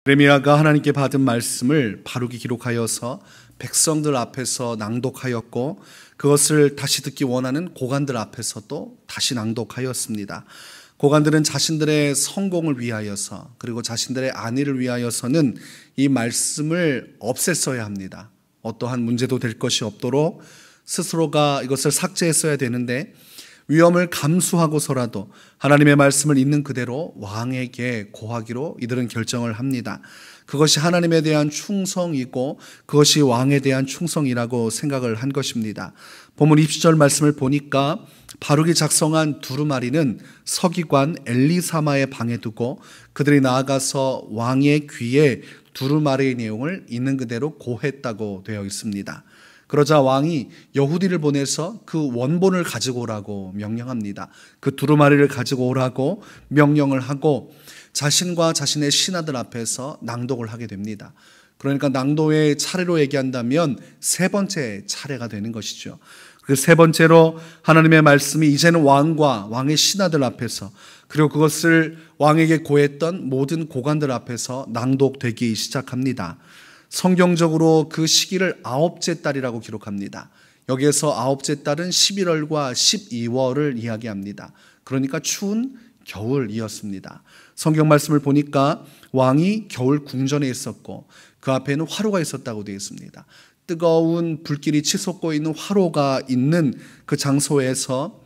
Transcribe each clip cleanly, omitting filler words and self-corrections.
예레미야가 하나님께 받은 말씀을 바르게 기록하여서 백성들 앞에서 낭독하였고, 그것을 다시 듣기 원하는 고관들 앞에서도 다시 낭독하였습니다. 고관들은 자신들의 성공을 위하여서, 그리고 자신들의 안위를 위하여서는 이 말씀을 없앴어야 합니다. 어떠한 문제도 될 것이 없도록 스스로가 이것을 삭제했어야 되는데, 위험을 감수하고서라도 하나님의 말씀을 있는 그대로 왕에게 고하기로 이들은 결정을 합니다. 그것이 하나님에 대한 충성이고 그것이 왕에 대한 충성이라고 생각을 한 것입니다. 본문 20절 말씀을 보니까 바룩이 작성한 두루마리는 서기관 엘리사마의 방에 두고 그들이 나아가서 왕의 귀에 두루마리의 내용을 있는 그대로 고했다고 되어 있습니다. 그러자 왕이 여후디를 보내서 그 원본을 가지고 오라고 명령합니다. 그 두루마리를 가지고 오라고 명령을 하고 자신과 자신의 신하들 앞에서 낭독을 하게 됩니다. 그러니까 낭독의 차례로 얘기한다면 세 번째 차례가 되는 것이죠. 그 세 번째로 하나님의 말씀이 이제는 왕과 왕의 신하들 앞에서, 그리고 그것을 왕에게 고했던 모든 고관들 앞에서 낭독되기 시작합니다. 성경적으로 그 시기를 9째 달이라고 기록합니다. 여기에서 9째 달은 11월과 12월을 이야기합니다. 그러니까 추운 겨울이었습니다. 성경 말씀을 보니까 왕이 겨울 궁전에 있었고 그 앞에는 화로가 있었다고 되어 있습니다. 뜨거운 불길이 치솟고 있는 화로가 있는 그 장소에서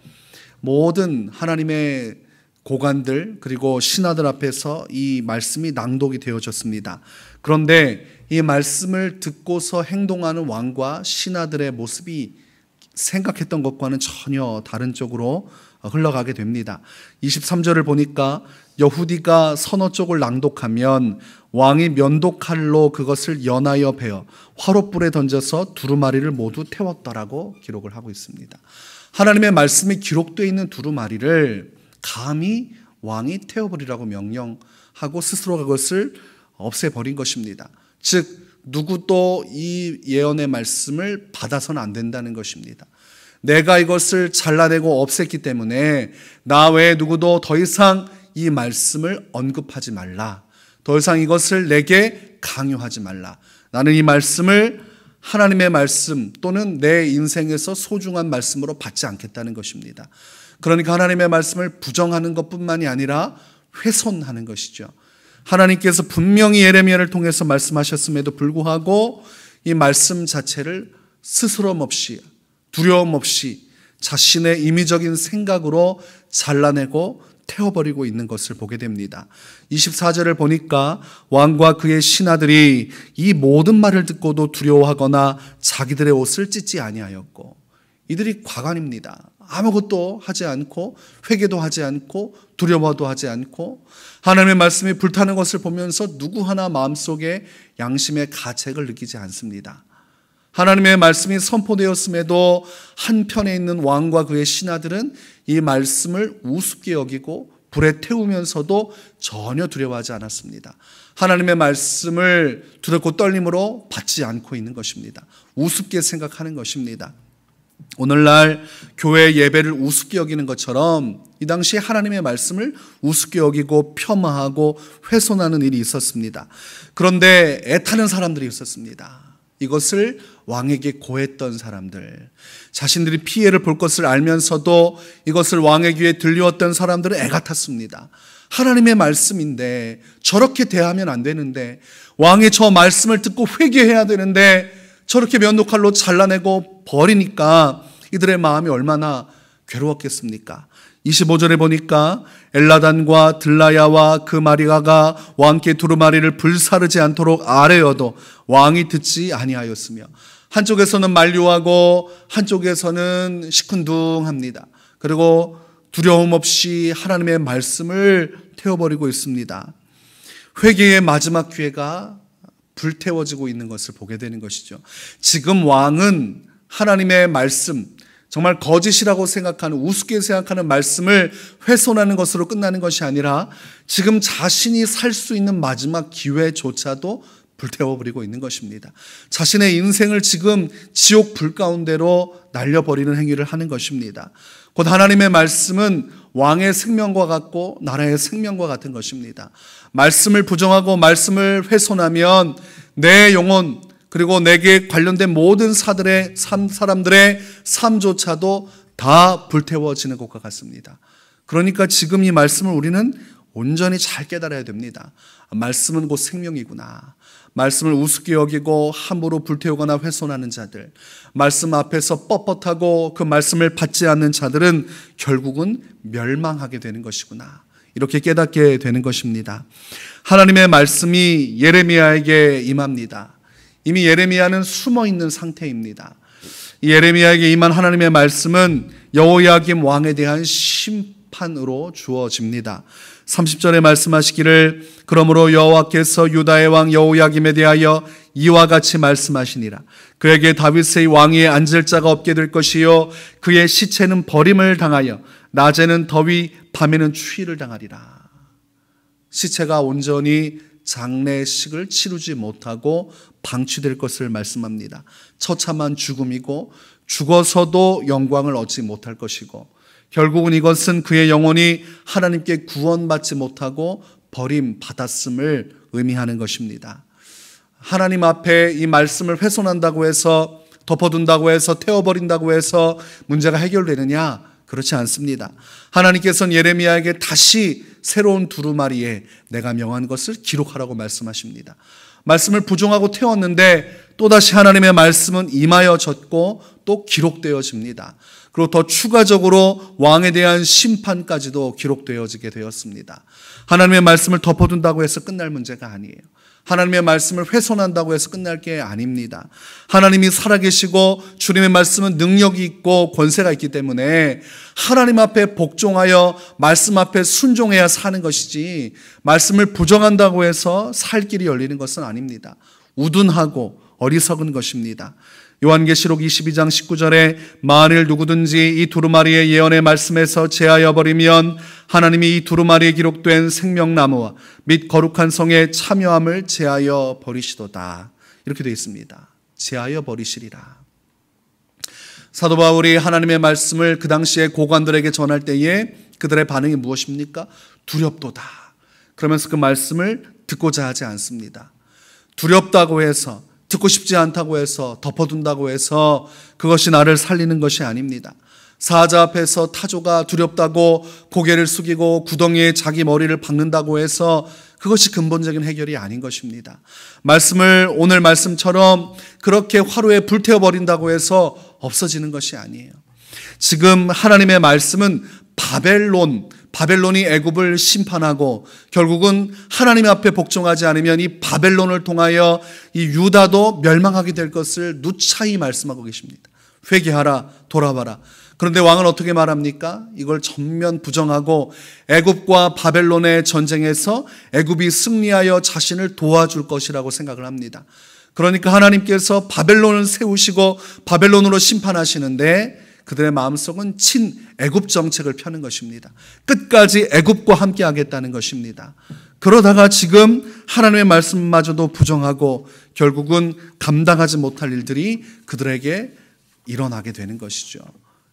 모든 하나님의 고관들 그리고 신하들 앞에서 이 말씀이 낭독이 되어졌습니다. 그런데 이 말씀을 듣고서 행동하는 왕과 신하들의 모습이 생각했던 것과는 전혀 다른 쪽으로 흘러가게 됩니다. 23절을 보니까 여후디가 서너 쪽을 낭독하면 왕이 면도칼로 그것을 연하여 베어 화롯불에 던져서 두루마리를 모두 태웠더라고 기록을 하고 있습니다. 하나님의 말씀이 기록되어 있는 두루마리를 감히 왕이 태워버리라고 명령하고 스스로 그것을 없애버린 것입니다. 즉 누구도 이 예언의 말씀을 받아서는 안 된다는 것입니다. 내가 이것을 잘라내고 없앴기 때문에 나 외에 누구도 더 이상 이 말씀을 언급하지 말라. 더 이상 이것을 내게 강요하지 말라. 나는 이 말씀을 하나님의 말씀 또는 내 인생에서 소중한 말씀으로 받지 않겠다는 것입니다. 그러니까 하나님의 말씀을 부정하는 것뿐만이 아니라 훼손하는 것이죠. 하나님께서 분명히 예레미야를 통해서 말씀하셨음에도 불구하고 이 말씀 자체를 스스럼 없이 두려움 없이 자신의 임의적인 생각으로 잘라내고 태워버리고 있는 것을 보게 됩니다. 24절을 보니까 왕과 그의 신하들이 이 모든 말을 듣고도 두려워하거나 자기들의 옷을 찢지 아니하였고, 이들이 과관입니다. 아무것도 하지 않고 회개도 하지 않고 두려워도 하지 않고 하나님의 말씀이 불타는 것을 보면서 누구 하나 마음속에 양심의 가책을 느끼지 않습니다. 하나님의 말씀이 선포되었음에도 한편에 있는 왕과 그의 신하들은 이 말씀을 우습게 여기고 불에 태우면서도 전혀 두려워하지 않았습니다. 하나님의 말씀을 두렵고 떨림으로 받지 않고 있는 것입니다. 우습게 생각하는 것입니다. 오늘날 교회 예배를 우습게 여기는 것처럼 이 당시에 하나님의 말씀을 우습게 여기고 폄하하고 훼손하는 일이 있었습니다. 그런데 애타는 사람들이 있었습니다. 이것을 왕에게 고했던 사람들, 자신들이 피해를 볼 것을 알면서도 이것을 왕의 귀에 들려왔던 사람들은 애가 탔습니다. 하나님의 말씀인데 저렇게 대하면 안 되는데, 왕이 저 말씀을 듣고 회개해야 되는데 저렇게 면도칼로 잘라내고 버리니까 이들의 마음이 얼마나 괴로웠겠습니까? 25절에 보니까 엘라단과 들라야와 그 마리아가 왕께 두루마리를 불사르지 않도록 아뢰어도 왕이 듣지 아니하였으며, 한쪽에서는 만류하고 한쪽에서는 시큰둥합니다. 그리고 두려움 없이 하나님의 말씀을 태워버리고 있습니다. 회개의 마지막 기회가 불태워지고 있는 것을 보게 되는 것이죠. 지금 왕은 하나님의 말씀, 정말 거짓이라고 생각하는, 우습게 생각하는 말씀을 훼손하는 것으로 끝나는 것이 아니라 지금 자신이 살 수 있는 마지막 기회조차도 불태워버리고 있는 것입니다. 자신의 인생을 지금 지옥 불 가운데로 날려버리는 행위를 하는 것입니다. 곧 하나님의 말씀은 왕의 생명과 같고 나라의 생명과 같은 것입니다. 말씀을 부정하고 말씀을 훼손하면 내 영혼 그리고 내게 관련된 모든 사람들의 삶조차도 다 불태워지는 것과 같습니다. 그러니까 지금 이 말씀을 우리는 온전히 잘 깨달아야 됩니다. 말씀은 곧 생명이구나. 말씀을 우습게 여기고 함부로 불태우거나 훼손하는 자들, 말씀 앞에서 뻣뻣하고 그 말씀을 받지 않는 자들은 결국은 멸망하게 되는 것이구나. 이렇게 깨닫게 되는 것입니다. 하나님의 말씀이 예레미야에게 임합니다. 이미 예레미야는 숨어있는 상태입니다. 이 예레미야에게 임한 하나님의 말씀은 여호야김 왕에 대한 심판으로 주어집니다. 30절에 말씀하시기를 그러므로 여호와께서 유다의 왕 여호야김에 대하여 이와 같이 말씀하시니라. 그에게 다윗의 왕위에 앉을 자가 없게 될 것이요 그의 시체는 버림을 당하여 낮에는 더위 밤에는 추위를 당하리라. 시체가 온전히 장례식을 치르지 못하고 방치될 것을 말씀합니다. 처참한 죽음이고 죽어서도 영광을 얻지 못할 것이고 결국은 이것은 그의 영혼이 하나님께 구원받지 못하고 버림받았음을 의미하는 것입니다. 하나님 앞에 이 말씀을 훼손한다고 해서 덮어둔다고 해서 태워버린다고 해서 문제가 해결되느냐? 그렇지 않습니다. 하나님께서는 예레미야에게 다시 새로운 두루마리에 내가 명한 것을 기록하라고 말씀하십니다. 말씀을 부정하고 태웠는데 또다시 하나님의 말씀은 임하여졌고 또 기록되어집니다. 그리고 더 추가적으로 왕에 대한 심판까지도 기록되어지게 되었습니다. 하나님의 말씀을 덮어둔다고 해서 끝날 문제가 아니에요. 하나님의 말씀을 훼손한다고 해서 끝날 게 아닙니다. 하나님이 살아계시고 주님의 말씀은 능력이 있고 권세가 있기 때문에 하나님 앞에 복종하여 말씀 앞에 순종해야 사는 것이지 말씀을 부정한다고 해서 살 길이 열리는 것은 아닙니다. 우둔하고 어리석은 것입니다. 요한계시록 22장 19절에 만일 누구든지 이 두루마리의 예언의 말씀에서 제하여 버리면 하나님이 이 두루마리에 기록된 생명나무와 및 거룩한 성에 참여함을 제하여 버리시도다. 이렇게 되어 있습니다. 제하여 버리시리라. 사도 바울이 하나님의 말씀을 그 당시에 고관들에게 전할 때에 그들의 반응이 무엇입니까? 두렵도다. 그러면서 그 말씀을 듣고자 하지 않습니다. 두렵다고 해서 듣고 싶지 않다고 해서 덮어둔다고 해서 그것이 나를 살리는 것이 아닙니다. 사자 앞에서 타조가 두렵다고 고개를 숙이고 구덩이에 자기 머리를 박는다고 해서 그것이 근본적인 해결이 아닌 것입니다. 말씀을 오늘 말씀처럼 그렇게 화로에 불태워버린다고 해서 없어지는 것이 아니에요. 지금 하나님의 말씀은 바벨론이 애굽을 심판하고 결국은 하나님 앞에 복종하지 않으면 이 바벨론을 통하여 이 유다도 멸망하게 될 것을 누차히 말씀하고 계십니다. 회개하라, 돌아봐라. 그런데 왕은 어떻게 말합니까? 이걸 전면 부정하고 애굽과 바벨론의 전쟁에서 애굽이 승리하여 자신을 도와줄 것이라고 생각을 합니다. 그러니까 하나님께서 바벨론을 세우시고 바벨론으로 심판하시는데 그들의 마음속은 친애굽 정책을 펴는 것입니다. 끝까지 애굽과 함께 하겠다는 것입니다. 그러다가 지금 하나님의 말씀마저도 부정하고 결국은 감당하지 못할 일들이 그들에게 일어나게 되는 것이죠.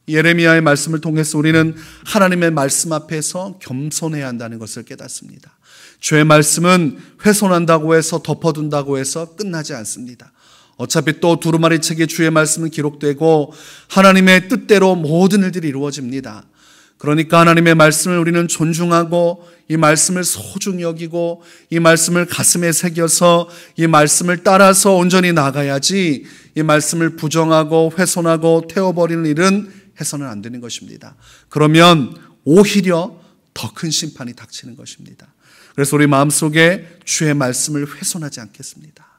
예레미야의 말씀을 통해서 우리는 하나님의 말씀 앞에서 겸손해야 한다는 것을 깨닫습니다. 주의 말씀은 훼손한다고 해서 덮어둔다고 해서 끝나지 않습니다. 어차피 또 두루마리 책에 주의 말씀은 기록되고 하나님의 뜻대로 모든 일들이 이루어집니다. 그러니까 하나님의 말씀을 우리는 존중하고 이 말씀을 소중히 여기고 이 말씀을 가슴에 새겨서 이 말씀을 따라서 온전히 나가야지 이 말씀을 부정하고 훼손하고 태워버리는 일은 해서는 안 되는 것입니다. 그러면 오히려 더 큰 심판이 닥치는 것입니다. 그래서 우리 마음속에 주의 말씀을 훼손하지 않겠습니다.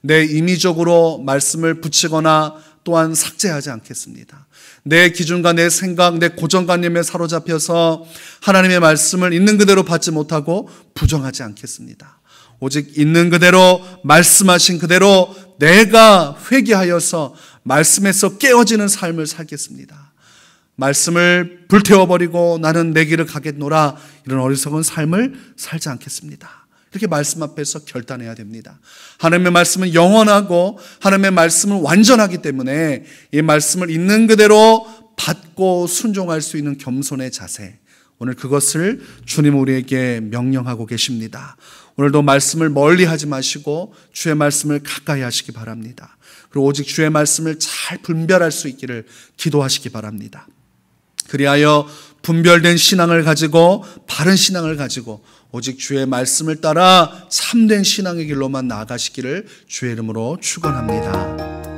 내 임의적으로 말씀을 붙이거나 또한 삭제하지 않겠습니다. 내 기준과 내 생각, 내 고정관념에 사로잡혀서 하나님의 말씀을 있는 그대로 받지 못하고 부정하지 않겠습니다. 오직 있는 그대로 말씀하신 그대로 내가 회개하여서 말씀에서 깨어지는 삶을 살겠습니다. 말씀을 불태워버리고 나는 내 길을 가겠노라 이런 어리석은 삶을 살지 않겠습니다. 이렇게 말씀 앞에서 결단해야 됩니다. 하나님의 말씀은 영원하고 하나님의 말씀은 완전하기 때문에 이 말씀을 있는 그대로 받고 순종할 수 있는 겸손의 자세 오늘 그것을 주님 우리에게 명령하고 계십니다. 오늘도 말씀을 멀리 하지 마시고 주의 말씀을 가까이 하시기 바랍니다. 그리고 오직 주의 말씀을 잘 분별할 수 있기를 기도하시기 바랍니다. 그리하여 분별된 신앙을 가지고 바른 신앙을 가지고 오직 주의 말씀을 따라 참된 신앙의 길로만 나아가시기를 주의 이름으로 축원합니다.